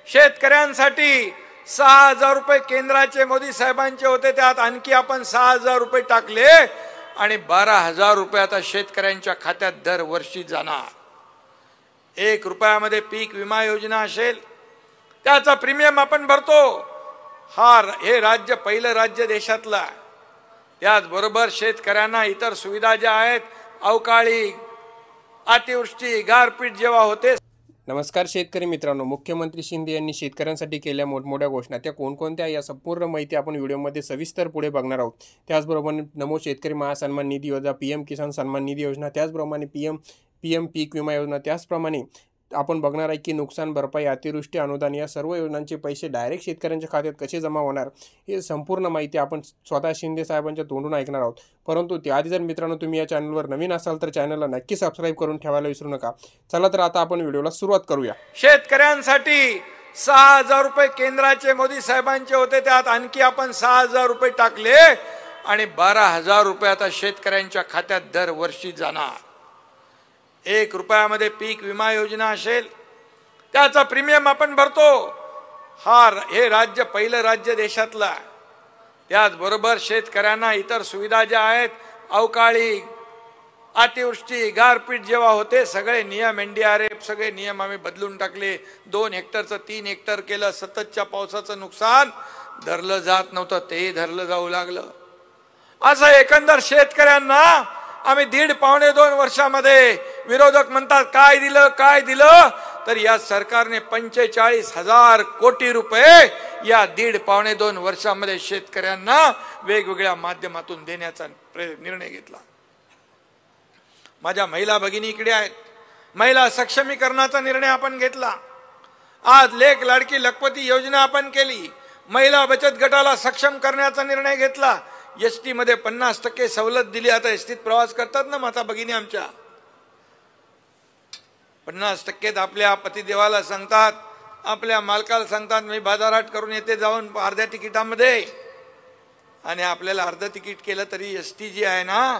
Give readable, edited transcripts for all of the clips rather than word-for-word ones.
शेतकऱ्यांसाठी 6,000 रुपये केंद्राचे मोदी साहेबांचे होते, त्यात आणखी आपण 6,000 रुपये टाकले आणि 12,000 रुपये आता शेतकऱ्यांच्या खात्यात दरवर्षी जाणार। 1 रुपयामध्ये पीक विमा योजना असेल, त्याचा प्रीमियम आपण भरतो। हे राज्य पहिलं राज्य देशातलं आहे। त्याचबरोबर शेतकऱ्यांना इतर सुविधा ज्या आहेत, अवकाळी अतिवृष्टी गारपीट जेव्हा होते। नमस्कार शेतकरी मित्रांनो, मुख्यमंत्री शिंदे यांनी शेतकऱ्यांसाठी केलेल्या मोठमोठ्या घोषणा त्या कोणकोणत्या या संपूर्ण माहिती आपण व्हिडिओमध्ये सविस्तर पुढे बघणार आहोत। त्याचबरोबर नमो शेतकरी महासन्मान निधी योजना, पीएम किसान सन्मान निधी योजना, त्याचप्रमाणे पीएम पीक विमा योजना, त्याचप्रमाणे आपण बघणार आहे की नुकसान भरपाई, अतिवृष्टी अनुदान या सर्व योजनांचे पैसे डायरेक्ट शेतकऱ्यांच्या खात्यात कसे जमा होणार हे संपूर्ण माहिती आपण स्वतः शिंदे साहेबांच्या तोंडून ऐकणार आहोत। परंतु त्याआधी जर मित्रांनो तुम्ही या चॅनलवर नवीन असाल तर चॅनलला नक्की सबस्क्राइब करून ठेवायला विसरू नका। चला तर आता आपण व्हिडिओला सुरुवात करूया। शेतकऱ्यांसाठी 6,000 रुपये केंद्राचे मोदी साहेबांचे होते, त्यात आणखी आपण 6,000 रुपये टाकले आणि 12,000 रुपये आता शेतकऱ्यांच्या खात्यात दरवर्षी जाणार। 1 रुपयामध्ये पीक विमा योजना असेल, त्याचा प्रीमियम आपण भरतो। हे राज्य पहिलं राज्य देशातलं आहे। त्याचबरोबर शेतकऱ्यांना इतर सुविधा ज्या आहेत, अवकाळी अतिवृष्टी गारपीट जेव्हा होते, सगळे नियम NDRF सगळे नियम आम्ही बदलून टाकले। 2 हेक्टरचं 3 हेक्टर केलं। सततच्या पावसाचं नुकसान धरलं जात नव्हतं, ते धरलं जाऊ लागलं। असं एकंदर शेतकऱ्यांना आम्ही 1.5-2 वर्षामध्ये, विरोधक म्हणतात काय दिलं, तर या सरकारने 45,000 कोटी रुपये या 1.5-2 वर्षामध्ये शेतकऱ्यांना वेगवेगळ्या माध्यमातून देण्याचा निर्णय घेतला। माझ्या महिला भगिनी इकडे आहेत, महिला सक्षमीकरणाचा निर्णय आपण घेतला। आज लेक लाडकी लखपती योजना आपण केली। महिला बचत गटाला सक्षम करण्याचा निर्णय घेतला। एसटी मध्ये 50% सवलत दिली। आता एसटीत प्रवास करतात ना माता भगिनी आमच्या, 50% आपल्या पतिदेवाला सांगतात, आपल्या मालकाला सांगतात मी बाजारहाट करून येते जाऊन अर्ध्या तिकिटामध्ये, आणि आपल्याला अर्ध तिकीट केलं तरी एसटी जी आहे ना,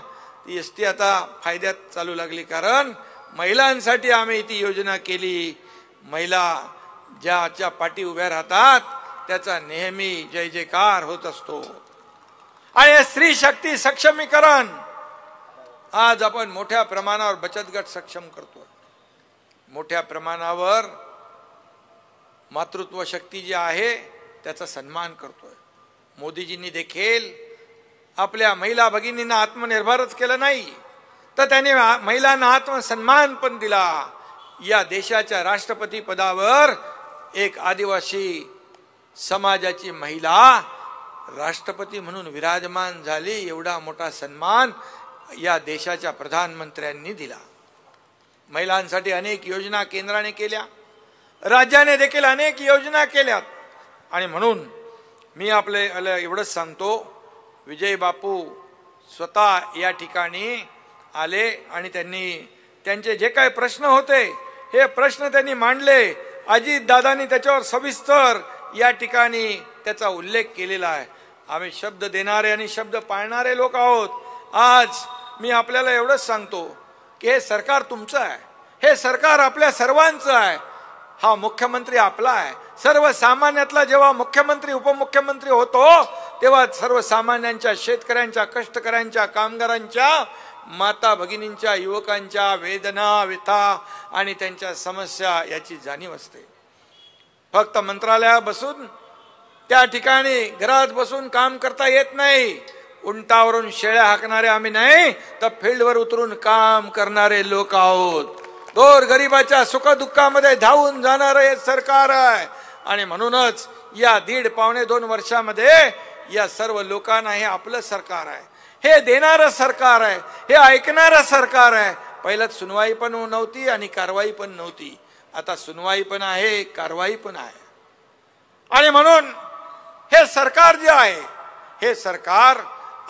ती एसटी आता फायद्यात चालू लागली। कारण महिलांसाठी आम्ही ती योजना केली। महिला ज्याच्या पाठी उभ्या राहतात त्याचा नेहमी जय जयकार होत असतो। आणि स्त्री शक्ती सक्षमीकरण, आज आपण मोठ्या प्रमाणावर बचत गट सक्षम करतो। मोठ्या प्रमाणावर मातृत्व शक्ती जी आहे त्याचा सन्मान करतोय। मोदीजींनी देखील आपल्या महिला भगिनींना आत्मनिर्भरच केलं नाही, तर त्यांनी महिलांना आत्मसन्मान पण दिला। या देशाच्या राष्ट्रपती पदावर एक आदिवासी समाजाची महिला राष्ट्रपती म्हणून विराजमान झाली। एवढा मोठा सन्मान या देशाच्या प्रधानमंत्र्यांनी दिला। महिलांसाठी अनेक योजना केंद्राने केल्या, राज्याने देखील अनेक योजना केल्यात। आणि म्हणून मी आपल्याला एवढंच सांगतो, विजय बापू स्वतः या ठिकाणी आले आणि त्यांचे जे काही प्रश्न होते हे प्रश्न त्यांनी मांडले। अजित दादांनी त्याच्यावर सविस्तर या ठिकाणी त्याचा उल्लेख केलेला आहे। आम्ही शब्द देणारे आणि शब्द पाळणारे लोक आहोत। आज मी आपल्याला एवढंच सांगतो की हे सरकार तुमचं आहे, हे सरकार आपल्या सर्वांचं आहे। हा मुख्यमंत्री आपला आहे। सर्वसामान्यातला जेव्हा मुख्यमंत्री उपमुख्यमंत्री होतो तेव्हा सर्वसामान्यांच्या, शेतकऱ्यांच्या, कष्टकऱ्यांच्या, कामगारांच्या, माता भगिनींच्या, युवकांच्या वेदना व्यथा आणि त्यांच्या समस्या याची जाणीव असते। फक्त मंत्रालयात बसून, त्या ठिकाणी घरात बसून काम करता येत नाही। उंटावरून शेळ्या हाकणारे आम्ही नाही, तर फील्डवर उतरून काम करणारे लोक आहोत। गोरगरिबाच्या सुखदुःखामध्ये धावून जाणारे सरकार आहे। आणि म्हणूनच या 1.5-2 वर्षामध्ये या सर्व लोकांना हे आपलं सरकार आहे, हे देणारं सरकार आहे, हे ऐकणारं सरकार आहे। पहिल्यात सुनवाई पण नव्हती आणि कारवाई पण नव्हती, आता सुनवाई पण आहे, कारवाई पण आहे। आणि म्हणून हे सरकार जे आहे, हे सरकार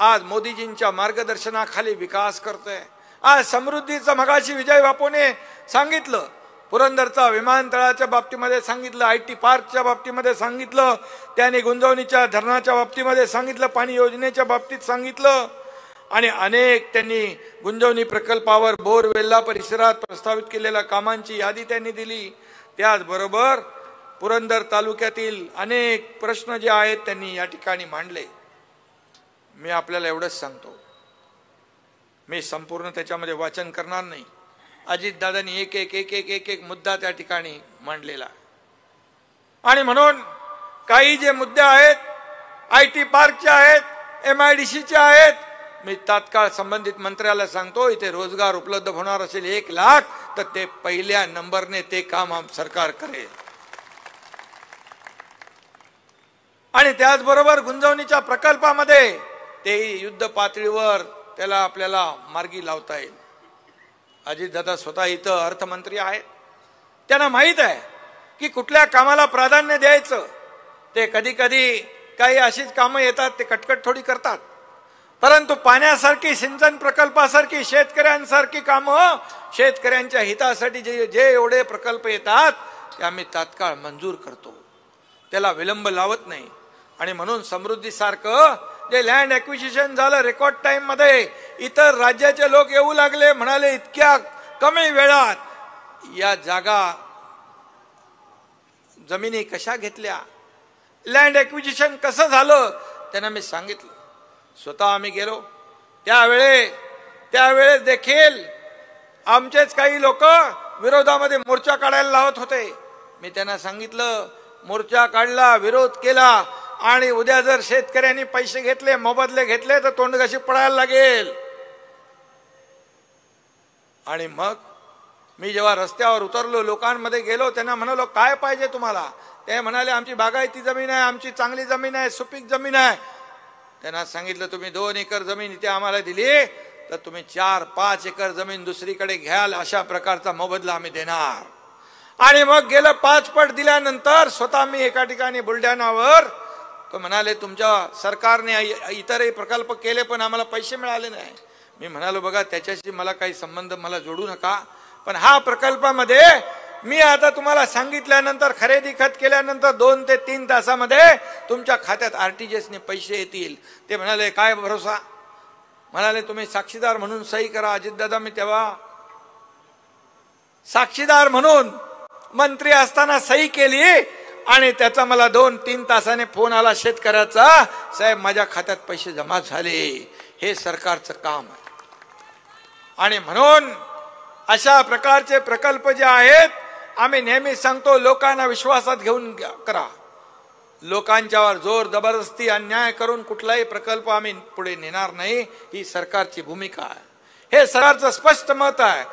आज मोदीजींच्या मार्गदर्शनाखाली विकास करतोय। आज समृद्धीचं मगाशी विजय बापूने सांगितलं, पुरंदरचा विमानतळाच्या बाबतीमध्ये सांगितलं, IT पार्कच्या बाबतीमध्ये सांगितलं, त्याने गुंजवणीच्या धरणाच्या बाबतीमध्ये सांगितलं, पाणी योजनेच्या बाबतीत सांगितलं, आणि अनेक त्यांनी गुंजवणी प्रकल्पावर बोरवेल्ला परिसरात प्रस्तावित केलेल्या कामांची यादी त्यांनी दिली। त्याचबरोबर पुरंदर तालुक्यातील अनेक प्रश्न जे आहेत त्यांनी या ठिकाणी मांडले. मी आपल्याला एवढंच सांगतो, मी संपूर्ण त्याच्यामध्ये वाचन करणार नाही. अजितदादांनी एक एक एक एक एक एक मुद्दा त्या ठिकाणी मांडलेला आहे. आणि म्हणून काही जे मुद्दे आहेत IT पार्कचे आहेत, MIDCचे आहेत, मी तात्काळ संबंधित मंत्र्याला सांगतो, इथे रोजगार उपलब्ध होणार असेल 1 लाख तर ते पहिल्या नंबरने ते काम सरकार करेल. आणि त्याचबरोबर गुंजवणीच्या प्रकल्पामध्ये तेही युद्ध पातळीवर त्याला आपल्याला मार्गी लावता येईल. अजितदादा स्वतः इथं अर्थमंत्री आहेत, त्यांना माहित आहे की कुठल्या कामाला प्राधान्य द्यायचं. ते कधी कधी काही अशीच कामं येतात, ते कटकट थोडी करतात, परंतु पाण्यासारखी, सिंचन प्रकल्पासारखी, शेतकऱ्यांसारखी कामं, शेतकऱ्यांच्या हितासाठी जे एवढे प्रकल्प येतात ते आम्ही तात्काळ मंजूर करतो, त्याला विलंब लावत नाही. आणि म्हणून समृद्धीसारखं जे लँड ॲक्विजिशन झालं रेकॉर्ड टाइम मध्ये, इतर राज्याचे लोक येऊ लागले, म्हणाले इतक्या कमी वेळात या जागा जमिनी कशा घेतल्या, लँड ॲक्विजिशन कसं झालं, त्यांना मी सांगितलं. स्वतः आम्ही गेलो त्यावेळेस देखील आमचेच काही लोक विरोधामध्ये मोर्चा काढायला लावत होते. मी त्यांना सांगितलं, मोर्चा काढला, विरोध केला, आणि उद्या जर शेतकऱ्यांनी पैसे घेतले, मोबदले घेतले तर तोंडघशी पडायला लागेल. आणि मग मी जेव्हा रस्त्यावर उतरलो, लोकांमध्ये गेलो, त्यांना म्हणालो काय पाहिजे तुम्हाला. ते म्हणाले आमची बागायती जमीन आहे, आमची चांगली जमीन आहे, सुपीक जमीन आहे. त्यांना सांगितलं तुम्ही 2 एकर जमीन इथे आम्हाला दिली तर तुम्ही 4-5 एकर जमीन दुसरीकडे घ्याल, अशा प्रकारचा मोबदला आम्ही देणार. आणि मग गेलं 5 पट दिल्यानंतर स्वतः मी एका ठिकाणी बुलढाण्यावर, तो म्हणाले तुमच्या सरकारने इतरही प्रकल्प केले पण आम्हाला पैसे मिळाले नाही. मी म्हणालो बघा त्याच्याशी मला काही संबंध, मला जोडू नका, पण हा प्रकल्पामध्ये मी आता तुम्हाला सांगितल्यानंतर, खरेदी खत केल्यानंतर 2 ते 3 तासामध्ये तुमच्या खात्यात RTGS ने पैसे येतील. ते म्हणाले काय भरोसा. म्हणाले तुम्ही साक्षीदार म्हणून सही करा. अजितदादा मी तेव्हा साक्षीदार म्हणून मंत्री असताना सही केली, आणि त्याचा मला 2-3 तासाने फोन आला शेतकऱ्याचा, साहेब माझ्या खात्यात पैसे जमा झाले. हे सरकारचं काम आहे. आणि म्हणून अशा प्रकारचे प्रकल्प जे आहेत, आम्ही नेहमी सांगतो लोकांना विश्वासात घेऊन करा. लोकांच्यावर जोर जबरदस्ती अन्याय करून कुठलाही प्रकल्प आम्ही पुढे नेणार नाही, ही सरकारची भूमिका आहे. हे सरकारचं स्पष्ट मत आहे.